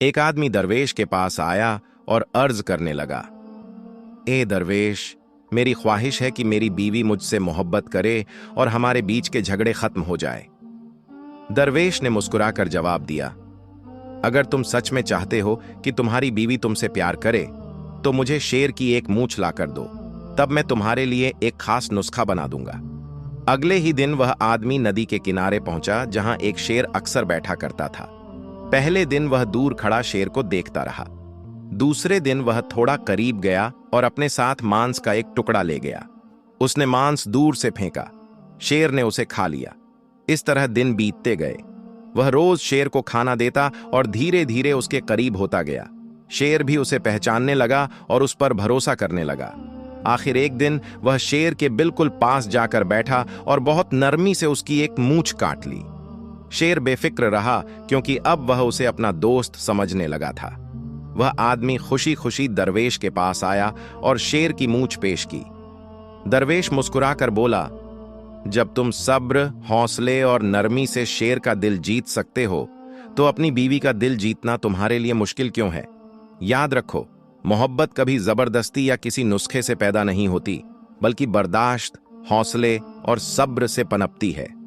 एक आदमी दरवेश के पास आया और अर्ज करने लगा, ए दरवेश, मेरी ख्वाहिश है कि मेरी बीवी मुझसे मोहब्बत करे और हमारे बीच के झगड़े खत्म हो जाए। दरवेश ने मुस्कुराकर जवाब दिया, अगर तुम सच में चाहते हो कि तुम्हारी बीवी तुमसे प्यार करे तो मुझे शेर की एक मूंछ लाकर दो, तब मैं तुम्हारे लिए एक खास नुस्खा बना दूंगा। अगले ही दिन वह आदमी नदी के किनारे पहुंचा जहां एक शेर अक्सर बैठा करता था। पहले दिन वह दूर खड़ा शेर को देखता रहा। दूसरे दिन वह थोड़ा करीब गया और अपने साथ मांस का एक टुकड़ा ले गया। उसने मांस दूर से फेंका, शेर ने उसे खा लिया। इस तरह दिन बीतते गए। वह रोज शेर को खाना देता और धीरे धीरे उसके करीब होता गया। शेर भी उसे पहचानने लगा और उस पर भरोसा करने लगा। आखिर एक दिन वह शेर के बिल्कुल पास जाकर बैठा और बहुत नरमी से उसकी एक मूंछ काट ली। शेर बेफिक्र रहा क्योंकि अब वह उसे अपना दोस्त समझने लगा था। वह आदमी खुशी खुशी दरवेश के पास आया और शेर की मूंछ पेश की। दरवेश मुस्कुराकर बोला, जब तुम सब्र, हौसले और नरमी से शेर का दिल जीत सकते हो तो अपनी बीवी का दिल जीतना तुम्हारे लिए मुश्किल क्यों है? याद रखो, मोहब्बत कभी जबरदस्ती या किसी नुस्खे से पैदा नहीं होती, बल्कि बर्दाश्त, हौसले और सब्र से पनपती है।